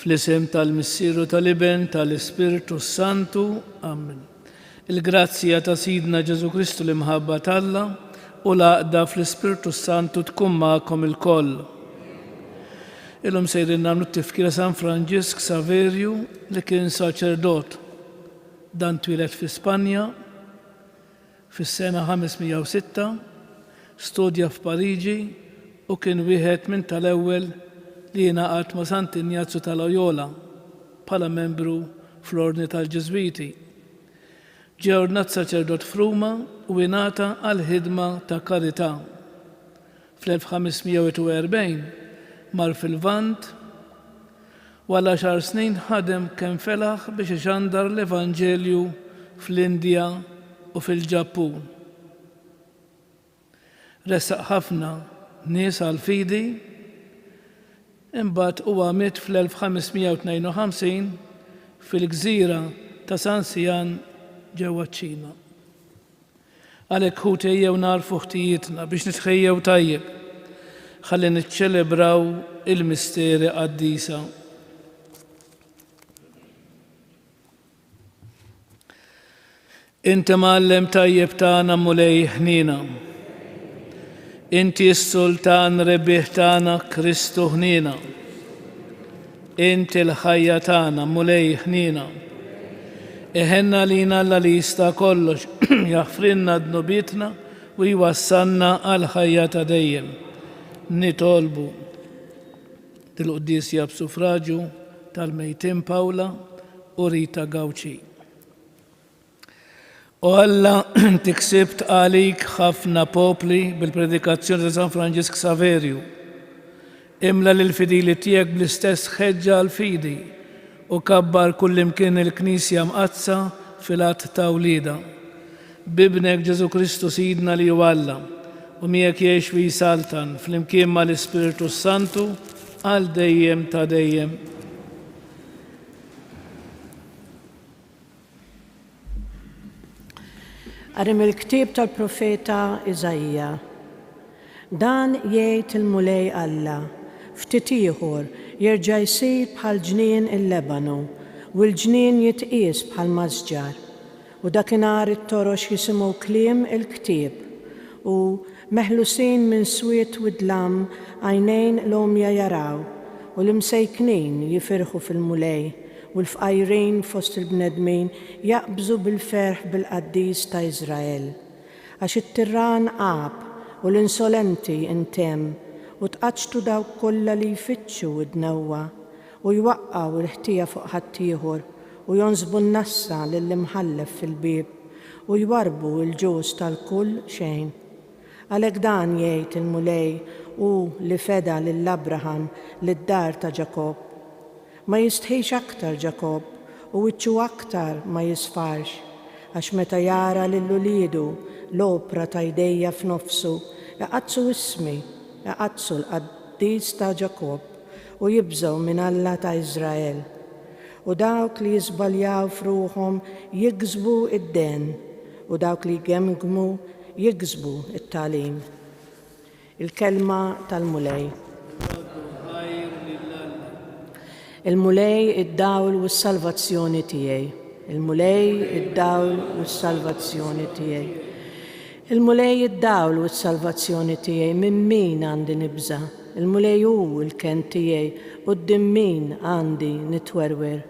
Fl-isem tal-Missieru tal-Iben tal-Ispiritu Santu. Amen. Il-grazzja ta' Sidna Ġesu Kristu l-imħabba t'Alla u l-għaqda fl-Ispiritu Santu tkun magħkom il-koll. Illum sejrin nagħmlu t-tifkira San Franġisk Saverju li kien saċerdot. Dan twilet fi Spanja fis-sena 506, studja f'Pariġi u kien wieħed minn tal-ewwel li jingħaqad ma' Sant Ignazju tal-Loyola bħala membru fl-Ordni tal-Ġeżwiti. Ġie ordinat saċerdot f'Ruma u ingħata għall-ħidma ta' karità. Fl-1541 mar fil-Lvant u għal 10 snin ħadem kemm felaħ biex ixandar l-Evanġelju fl-Indja u fil-Ġappun. Ressaq ħafna nies għall-fidi, imbagħad huwa miet fl-1552 fil-gżira ta' San Sian ġewwa ċ-Ċina. Għalhekk hu tejjew narfu ħtijietna biex nitħejjew tajjeb ħalli niċċelebraw il-misteri qaddisa. Inti Mgħallem tajjeb tagħna mulej ħnina. Inti s-Sultan rebbieħ tagħna Kristu ħnina. Inti l-ħajja tagħna mulej ħnina. Eħenna lina Alla li jista' kollox jaħfrinna dnubitna u jwassalna għal ħajja ta' dejjem. Nitolbu dil-Qudiesja b'suffraġġju tal-mejtin Pawla u Rita Gawċi. U Alla tiksibt għalik ħafna popli bil-predikazzjoni ta' San Franġisk Saverju. Imla lill-fidili tiegħek bl-istess ħeġġa għall-fidi u kabbar kullimkien il-Knisja mqazza fil-att ta' wlieda. Bibnek Ġesu Kristu Sidna li hu Alla u miegħek jgħix fi Saltan flimkien mal-Ispiritu Santu għal dejjem ta' dejjem. Għarim il-ktib tal-profeta Iżajja. Dan jgħid il-mulej Alla, ftit ieħor jerġa' jsir bħal ġnien il-Lebanu u l-ġnien jitqies bħal mażġar. U dakinhar it-torox jisimgħu kliem il-ktib u meħlusin minn swiet u dlam għajnejn l-omja jaraw u l-imsejknin jifirħu fil-mulej u l-fqajrin fost il-bnedmin jaqbżu bil-ferħ bil-qaddis ta' Iżrael. Għax it-tirran qab u l-insolenti intemm u tqaċtu dawk kollha li jfittxu id-dnewwa u jwaqqgħu l-ħtija fuq ħaddieħor u jonżbu n-nassa lill-imħallef fil-bieb u jwarbu l-ġuż tal-kull xejn. Għalhekk dan jgħid il-mulej u li feda lill-Abraham lid-dar ta' Ġakob. Ma jistħix aktar Ġakob u wiċċu aktar ma jisfarx, għax meta jara lill-uliedu l-opra ta' jdejja f'nofsu, jaqazzu ismi, jaqazzu l-qaddis ta' Ġakob u jibżgħu minn Alla ta' Iżrael. U dawk li jiżbaljaw f'ruħhom jiksbu id-den u dawk li jgemgmu jiksbu it-tagħlim. Il-kelma tal-mulej. Il-mulej id-dawl u s-salvazzjoni tiegħi. Il-mulej id-dawl u s-salvazzjoni tiegħi. Il-mulej id-dawl u s-salvazzjoni tiegħi minn min għandi nibża. Il-mulej hu l-ken tiegħi u d-min għandi nitwerwer.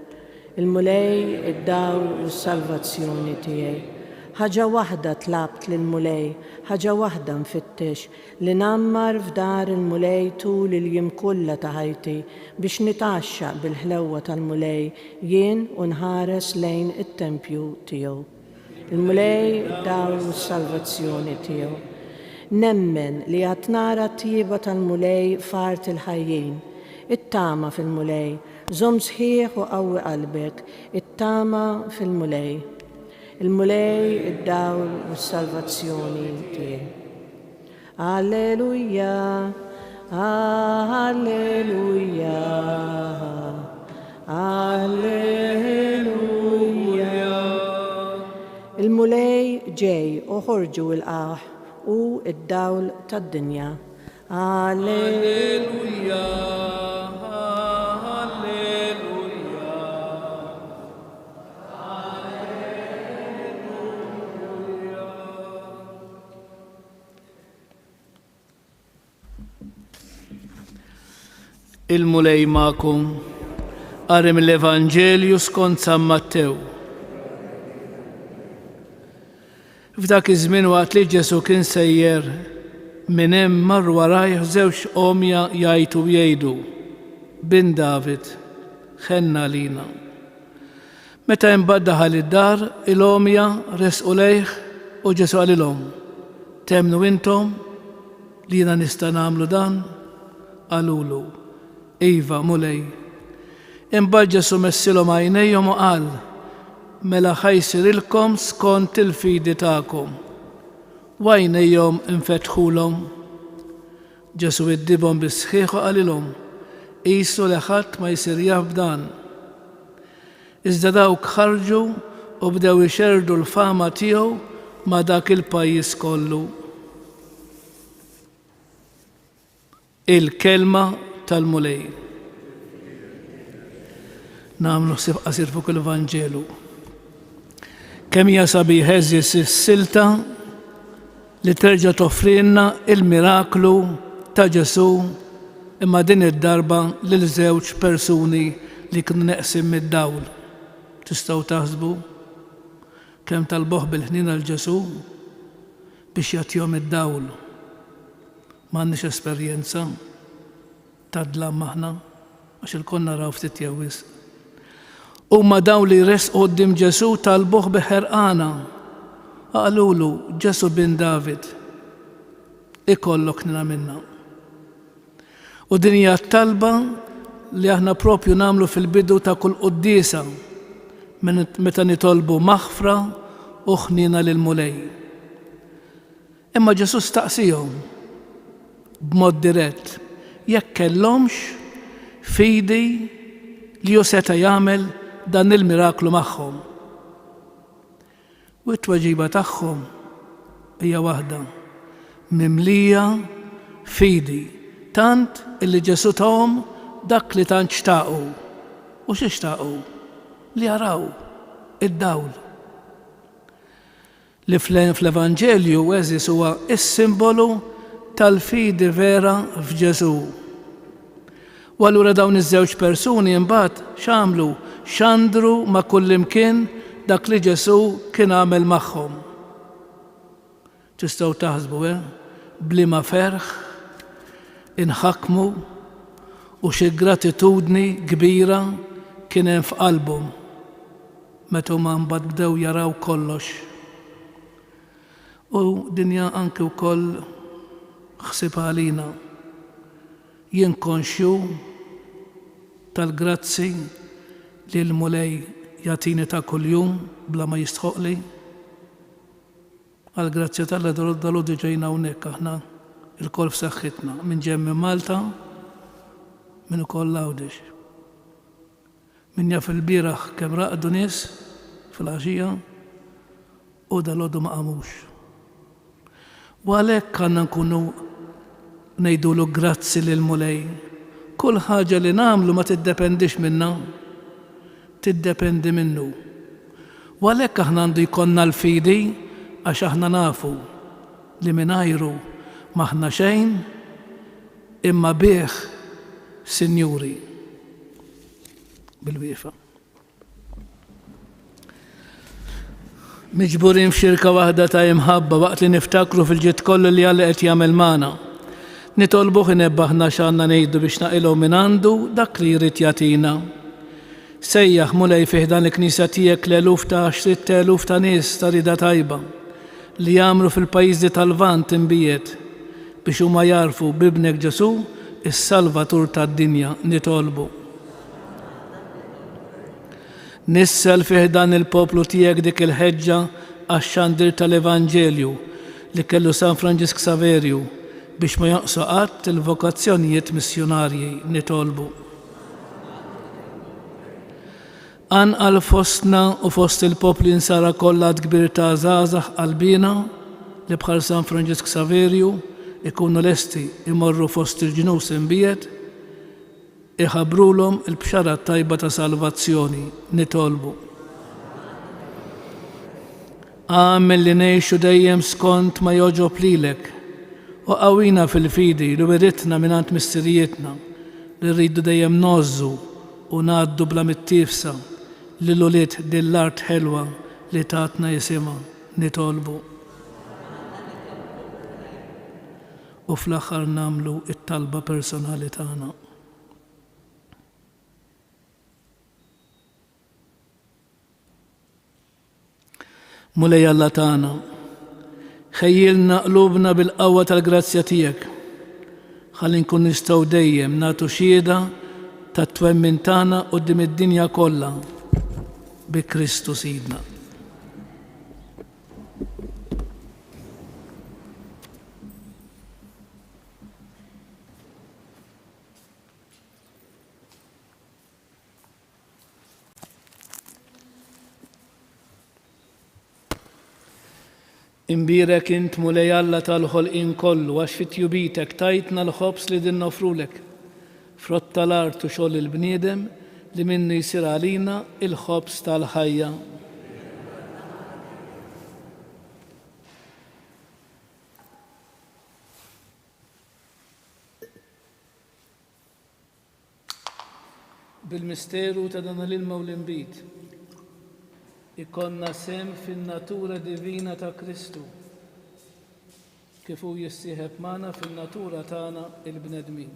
Il-mulej id-dawl u s-salvazzjoni tiegħi. Ħaġa waħda tlabt lill-mulej, ħaġa waħda nfittex li nammar f'dar il-mulej tul il-jiem kollha ta' ħajti biex nitaxxaq bil-ħlewwa tal-mulej jien u nħares lejn it-tempju tiegħu. Il-mulej dawl u s-salvazzjoni tiegħu. Nemmen li qed nara t-tjieba tal-mulej fart il-ħajjin, it-tama fil-mulej, żomm sħiħ u qawwi qalbek, it-tama fil-mulej. Il-mulej id-dawl u s-salvazzjoni tiegħi. Alleluja, alleluja, alleluja. Il-mulej ġej u ħorġu l-qaħ u id-dawl tad-dinja. Alleluja, alleluja. Il-mulej ma'kum. Qari mill-Evanġelju skont San Mattew. F'dak iż-żmien waqt li Ġesu kien sejjer minn hemm mar warajh żewġ omja jgħidu bin David, ħenna lina. Meta imbagħad daħal id-dar, il-omja resqu lejh u Ġesu qalilhom: Temnu intom li jiena nista' nagħmlu dan? Qalulu: Iva, mulej. Imbagħad Ġesu messilhom għajnejhom u qal: Mela ħajsirilkom skont il-fidi tagħkom. U għajnejhom infetħulhom. Ġesu iddibhom bis-sħiħ u qalilhom: Qisu li ħadd ma jsir jaf b'dan. Iżda dawk ħarġu u bdew ixerdu l-fama tiegħu ma' dak il-pajjiż kollu. Il-kelma tal-mulej. Nagħmlu ħsieb qasir fuq il-Vanġelu. Kemm hija sabiħ eżis is-silta li terġa' toffrilna il-miraklu ta' Ġesu, imma din id-darba lil żewġ persuni li kienu neqsin mid-dawl. Tistgħu taħsbu kemm talbuh bil-ħnien għal Ġesu biex jagħtihom id-dawl. M'għandniex esperjenza tadlam aħna għax il-konna raw ftit jewwis. Huma dawn li resqu quddiem Ġesu talbuh biħerqana. Qalulu: Ġesu bin David, ikollok nina minna. U din hija t-talba li aħna propju nagħmlu fil-bidu ta' kull quddiesa meta nitolbu maħfra u ħniena lil mulej. Imma Ġesu staqsihom b'mod dirett jekk kellhomx fidi li hu seta' jagħmel dan il-miraklu magħhom. U t-tweġiba tagħhom hija waħda: mimlija fidi, tant illi Ġesu tahom dak li tant xtaqu. U xi xtaqu? Li jaraw id-dawl. Li fl-Evanġelju eżis huwa s-simbolu tal-fidi vera f'Ġesu. U allura dawn iż-żewġ persuni imbagħad x'għamlu? X'andru ma' kullimkien dak li Ġesu kien għamel magħhom. Tistgħu taħsbu bliema ferħ inħakmu u xi gratitudni kbira kien hemm f'qalbhom meta huma mbagħad bdew jaraw kollox. U dinja anke wkoll ħsieb għalina. Jien konxju tal-grazzi li l-mulej jagħtini ta' kuljum bla ma jistħoqli. Għall-grazzja tal-għadu diġejna hawnhekk aħna il-kol f'saħħitna minn ġemmi Malta minn ukoll Għawdex. Min jaf il-bieraħ kemm raqdu nies fil-għaxija u dal-għodu ma qamux. U għalhekk għandna nkunu ngħidulu grazzi lil mulej. Kull ħaġa li nagħmlu ma tiddependix minna, tiddependi minnu. U għalhekk aħna għandu jkollna l-fidi għax aħna nafu li mingħajru m'aħna xejn imma bih Sinjuri. Bil-wieqa. Miġburin f'xirka waħda ta' imħabba waqt li niftakru fil-ġid kollu li Alla qed jagħmel magħna. Nitolbuh inebbaħna x'għandna ngħidu biex naqilgħu minn għandu dak li jrid jagħtina. Sejjaħ mulej fih dan il-Knisja tiegħek l-eluf ta' 10,000 ta' nies ta' rida tajba li jagħmlu fil-pajjiżi tal-Lvant imbiet biex huma jarfu b'ibnek Ġesu is-Salvatur tad-dinja. Nitolbu. Nissel fih dan il-poplu tiegħek dik il-ħeġġa għax-xandir tal-Evanġelju li kellu San Franġisk Saverju biex ma jonqsu qatt il-vokazzjonijiet missjonarji. Nitolbu. Anqal fostna u fost il-popli nsara kollha kbir ta' żgħażagħ qalbina li bħal San Franġisk Saverju ikunu lesti imorru fost il-ġnus imbiet iħabrulhom il-bxara tajba ta' salvazzjoni. Nitolbu. Għamel li ngħixu dejjem skont ma joġob lilek u qawwina fil-fidi li wiritna mingħand missirijietna li rridu dejjem nożżu u ngħaddu bla mittifsa lil ulied dil-art ħelwa li tatna jisimha nitolbu. U fl-aħħar nagħmlu it-talba personali tagħna. Mulej Alla tagħna, ħejjilna qlubna bil-qawwa tal-grazzja tiegħek, ħalli nkun nistgħu dejjem nagħtu xhieda tat-twemmin tagħna quddiem id-dinja kollha bi Kristu Sidna. Imbirek int mulej Alla tal-ħolqien kollu għax fit-tjubitek tajtna l-ħobs li din nofrulek. Frott tal-art u xogħol il-bniedem li minnu jsir għalina il-ħobs tal-ħajja. Bil-misteru ta' dan l-ilma u l-inbit ikonna sem fin-natura divina ta' Kristu, kif hu jissieħeb magħna fin-natura tagħna il-bnedmin.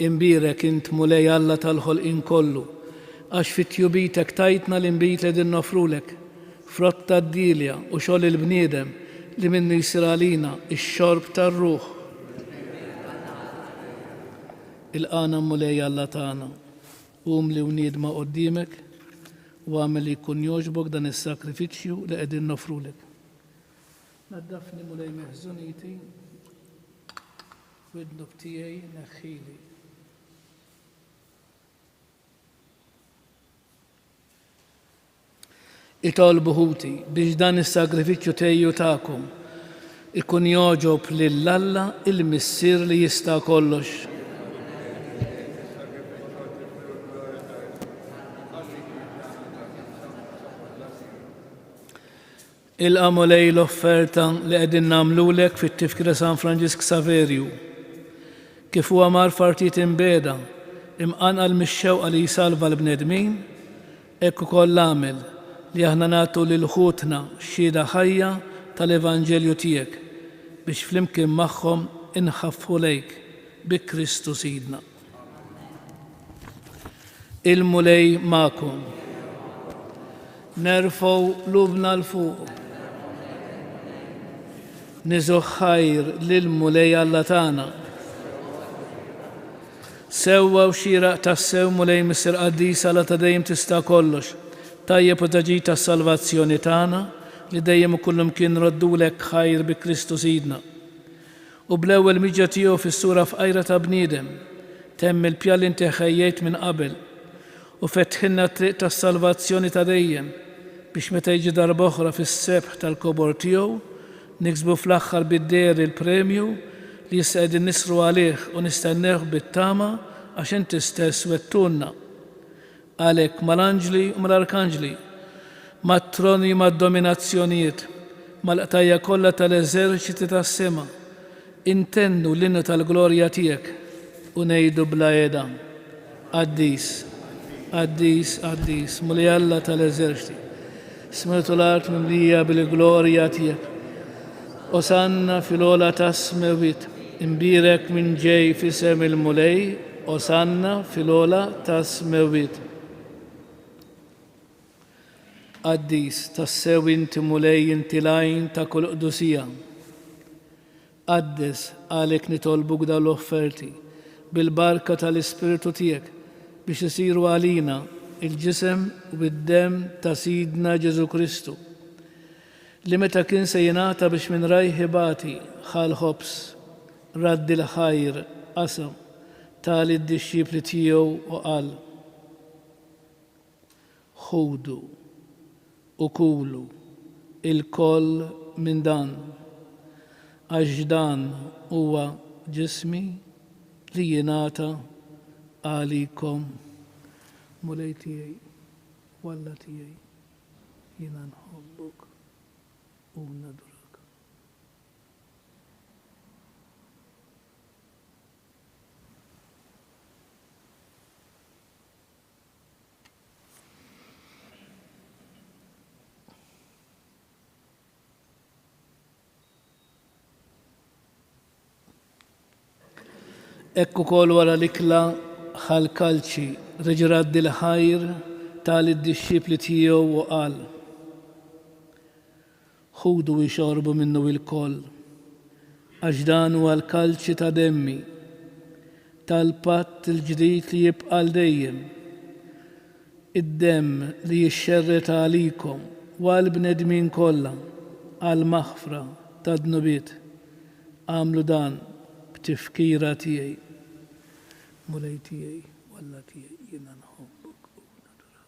Imbirek int mulej Alla tal-ħolqien kollu, għax fit-tjubitek tajtna l-inbit li din nofrulek, frott tad-dilja u xogħol il-bniedem li minnu jsir għalina ix-xorb tar-ruħ. Il-qana mulej Alla tagħna, li wniedma qoddimek u għamel li jkun jogħġbok dan is-sakrifiċċju li qegħdin nofrulek. Naddafni mulej meħżuniti u id-dnub tiegħi neħħili. Itolbu ħuti biex dan is-sagrifiċċju tejju tagħkom ikun jogħġob lill-Alla il-Missier li jista' kollox. Il-qamolej l-offerta li qegħdin nagħmlulek fit-tifkira San Franġisk Saverju, kif huwa mar fartit imbeda imqanqal mix-xewqa li jsalva l-bnedmin, hekk ukoll għamel li aħna nagħtu lil ħutna xhieda ħajja tal-Evanġelju tiegħek biex flimkien magħhom inħaffu lejk bi Kristu Sidna. Il-mulej magħkom. Nerfgħu lubna l-fuq. Niżu ħajr lill-mulej Alla tagħna. Sewwa u xieraq tassew mulej Missier Qaddis Alla ta' dejjem tista' kollox, tajjeb u taġid tas-salvazzjoni tagħna li dejjem ukoll imkien roddulek ħajr bi Kristu Sidna. U bl-ewwel miġja tiegħu fis-sura f'qajra ta' bniedem temm il-pjan li inti ħejjejt minn qabel u fettħilna t-triq tas-salvazzjoni ta' dejjem biex meta jiġi darba oħra fis-sebħ tal-kobor tiegħu niksbu fl-aħħar bid-der il-premju li issa qegħdin nisru għalih u nistennewh bit-tama għax inti stess wettunna. Għalhekk mal-anġli u mal-arkanġli, mat-troni u mad-dominazzjonijiet, mal-qtajja kollha tal-eżerċiti tas-sema, intennu l-innu tal-glorja tiegħek u ngħidu bla qiegħda. Qaddis, Qaddis, Qaddis, mulej Alla tal-eżerċiti, smertu l-art mimlija bil-glorja tiegħek. Osanna fil-ola tas-smewit, imbirek minn ġej fisem il-mulej, osanna fil-ola tas-smewit. Qaddis, tassew inti mulej inti lajn ta' kull qdusija. Qaddes għalek nitolbuk dawn l-offerti bil-barka tal-Ispiritu tiegħek biex isiru għalina il-ġisem u bid-dem ta' Sidna Ġesu Kristu li meta kien se jingħata biex minn rajħibati ħal ħobs raddi l-ħajr qasam tali d-dixxipli tiegħu u qal: ħudu u kulu il-koll minn dan għax dan huwa ġismi li jingħata għalikom. Mulej tiegħi walla tiegħi jiena nħobbok u nadurak. Ekku kol wara l-ikla ħal-kalċi reġrad dil-ħajr tal-id-disċipli tiegħu u qal: ħudu u xorbu minnu il-koll, għax dan huwa l-kalċi ta' demmi tal-patt il-ġdid li jibqa' dejjem, id-demm li jixxerreta għalikom u għall-bnedmin kollha għall-maħfra ta' dnubiet. Għamlu dan b'tifkira tiegħi. Mulej tiegħi walla tiegħi jiena nħobbok u nadurak.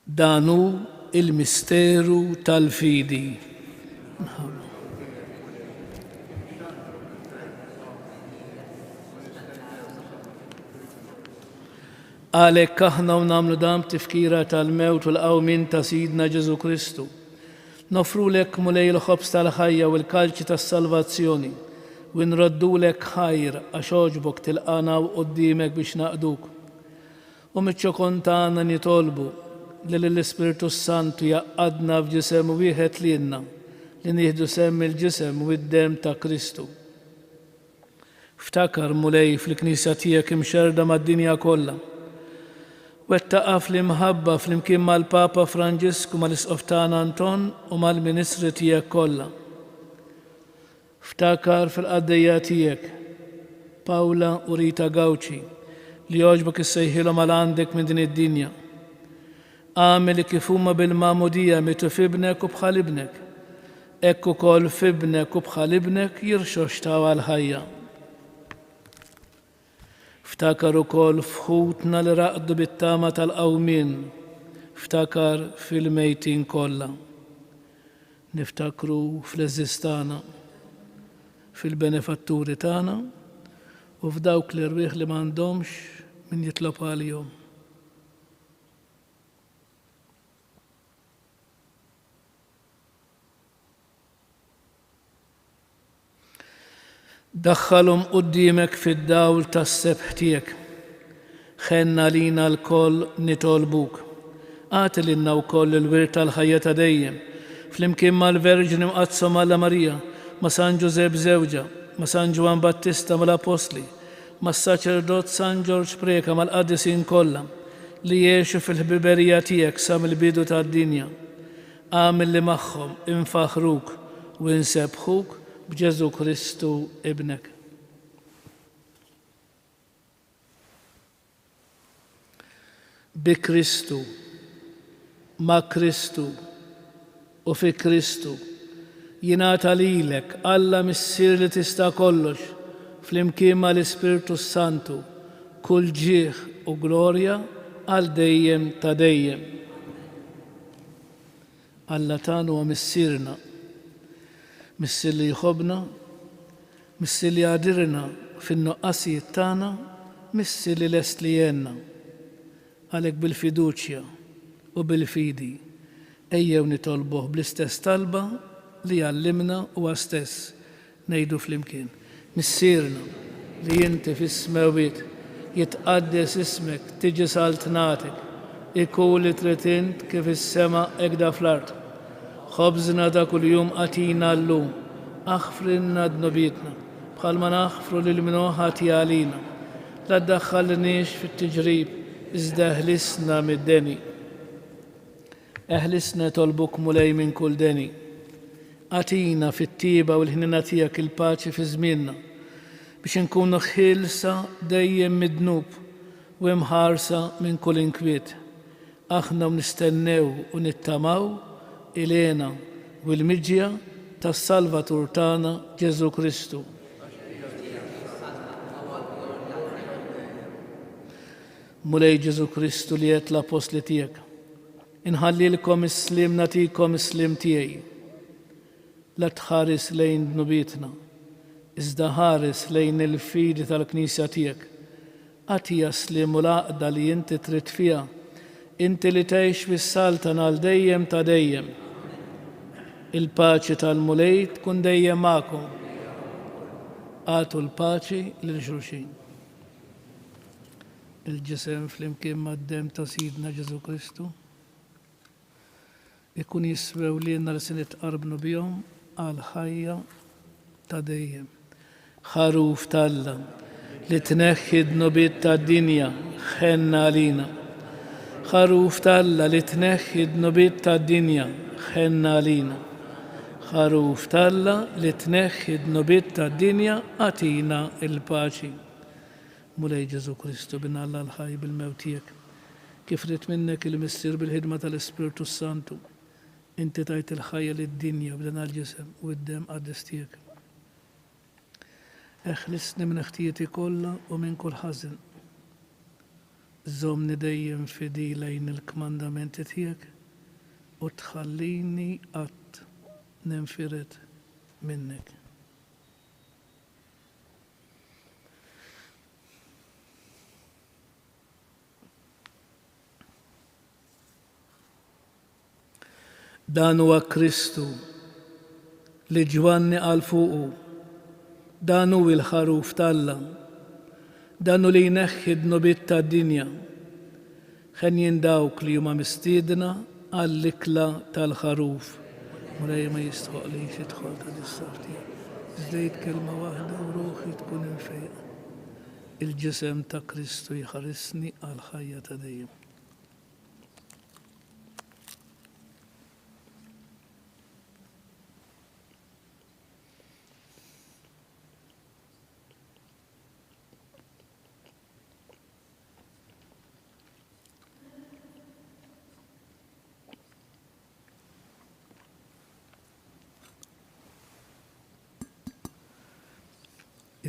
Danu il-misteru tal-fidi. Għalhekk aħna nagħmlu dan b'tifkira tal-mewt u l-qawmin ta' Sidna Ġesu Kristu. Nofrulek mulej l-ħobs tal-ħajja u l-kalċi tas-salvazzjoni u nroddulek ħajr għax oġbok tilqana quddiemek biex naqduk. U miċ-ċokon tagħna nitolbu li l-Ispiritu Santu jaqadna f'ġisem wieħed lilna li nieħdu semm il-ġisem u d-demm ta' Kristu. Ftakar mulej fil-Knisja tiegħek imxerda mad-dinja kollha. Wettaqa fl-imħabba fl-imkien mal-Papa Franġisku mal-Isqoftan Anton u mal-Ministri tiegħek kollha. Ftakar fil-qaddejja tiegħek Pawla u Rita Gawċi li jogħġbok issejħilhom għal għandek minn din id-dinja. Għamel kif huma bil-magħmudija mitu f'ibnek u bħal ibnek. Hekk ukoll f'ibnek u bħal ibnek jirxoxtaw għall-ħajja. Ftakar ukoll f'ħutna li raqdu bit-tama tal-qawmien, ftakar fil-mejtin kollha. Niftakru fl-eżistana, fil-benefatturi tagħna u f'dawk li rwieħ li m'għandhomx min jitlob għalihom. Daħħalhom quddiemek fid-dawl tas-sebħ tiegħek. Ħenna lina l-koll nitolbuk. Għati lilna wkoll il-wirt tal-ħajja ta' dejjem. Flimkien mal-Verġini mqazzom Alla Marija, ma' San Ġusep żewġa, ma' San Ġwan Battista mal-Apostli, mas-Saċerdot San Ġorġ Preka mal-Qaddisin kollha li jgħixu fil-ħbiberija tiegħek sa mill-bidu tad-dinja. Għamil li magħhom infaħruk u insebħuk b'Ġesu Kristu ibnek. Bi Kristu, ma' Kristu u fi Kristu jingħata lilek Alla missier li tista' kollox fl-imkien mal-Ispiritu Santu kull ġieħ u glorja għal dejjem ta' dejjem. Alla tagħna huwa missierna, missier li jħobbna, missier li għadirna fin-nuqqasijiet tagħna, missier li lest li jenna. Għalhekk bil-fiduċja u bil-fidi ejjew nitolbuh bl-istess talba li għallimna huwa stess ngħidu flimkien. Missierna li inti fis-smawiet jitqaddes ismek tiġi saltnatek, ikun li trid int kif is-sema hekk da fl-ard. Ħobżna ta' kuljum għatina llum, aħfrinna dnubietna, bħalma naħfru lil min ħati għalina. La ddaħħalniex fit-tiġrib, iżda ħlisna mid-deni. Eħlisna tolbuk mulej minn kull deni. Għatina fit-tiba u l-ħnina tiegħek il-paċi fi żmienna biex inkunu ħilsa dejjem mid-dnub u imħarsa minn kull inkwiet. Aħna nistennew u nittamaw ilena u l-miġja tas-Salvatur tagħna Ġesu Kristu. Mulej Ġesu Kristu li qed l-apostli tiegħek. Inħallilkom is-slim nagħtikom is-slim tiegħi. La tħares lejn dnubietna, iżda ħares lejn il-fidi tal-Knisja tiegħek. Għatija slim u l-għaqda li inti trid fiha, inti li tgħix fis-saltan għal dejjem ta' dejjem. Il-paċi tal-mulej tkun dejjem magħkom. għatu l-paċi l-xulxin. Il-ġisem fl-imkien mad-dem ta' Sidna Ġesu Kristu ikun jiswew li jenna l-sin itqarbnu bihom għal-ħajja ta' dejjem. Ħaruf talla li tneħħi d-nobiet ta' dinja ħenna għalina. Ħaruf talla li tneħħi d-nobiet ta' dinja ħenna għalina. Ħaruf talla li tneħħi d-nobiet ta' dinja għatina il-paċi. Mulej Ġesu Kristu bin Alla l-ħaj bil-mewtijek. Kif rit minnek il-missir bil-ħidma tal-Ispiritu Santu. Inti tajt il-ħajja lid-dinja b'dan għal-ġisem u d-dem għad-destijek. Eħlisni minn ħtijieti kollha u minn kull ħażin. Żommni dejjem fidi lejn il-kmandamenti tiegħek u tħallini qatt ninfired minnek. Dan huwa Kristu li Ġwanni qal fuqu, dan hu l-ħaruf talla, dan hu li jneħħi d-nobiet tad-dinja. Ħen dawk li huma mistiedna għall-ikla tal-ħaruf. Mulej ma jistħoqlix jidħol ta' dis-saf tiegħek. Żdejt kelma waħda u ruħi tkun infejqa. Il-ġisem ta' Kristu jħarisni għal-ħajja ta' dejjem.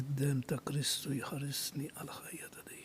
Id-dem ta' Kristu jħarisni għal-ħajja ta' dejjem.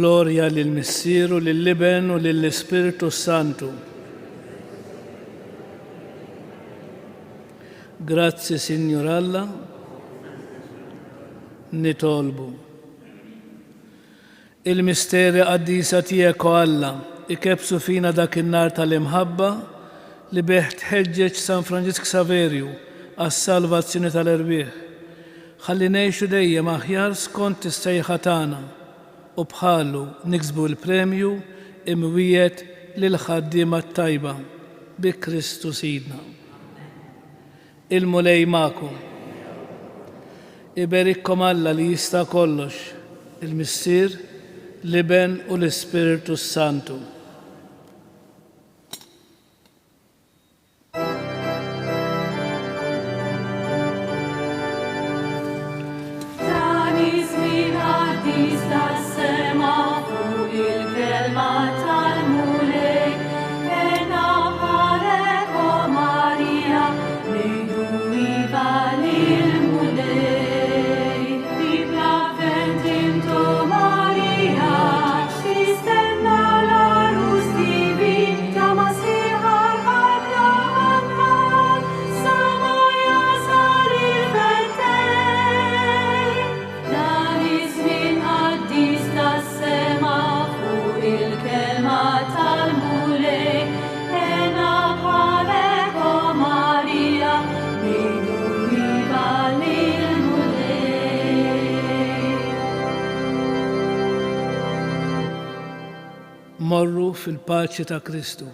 Glorja lill-Missieru, lill-Liben u lill-Ispiritu Santu. Grazzi, Signor Alla, nitolbu. Il-misteri qaddisa tiegħek o Alla ikebsu fina dak in-nar tal-imħabba li bih tħeġġeġ San Franġisk Saverju għas-salvazzjoni tal-erbieħ. Ħalli ngħixu dejjem aħjar skont is-sejħa tagħna u bħalu niksbu l-premju imwiet lill-ħaddiema t-tajba bi Kristu Sidna. Il-mulej magħkom. Iberikkom Alla li jista' kollox, il-Missier, Liben u l-Ispiritu Santu. Morru fil-paċi ta' Kristu.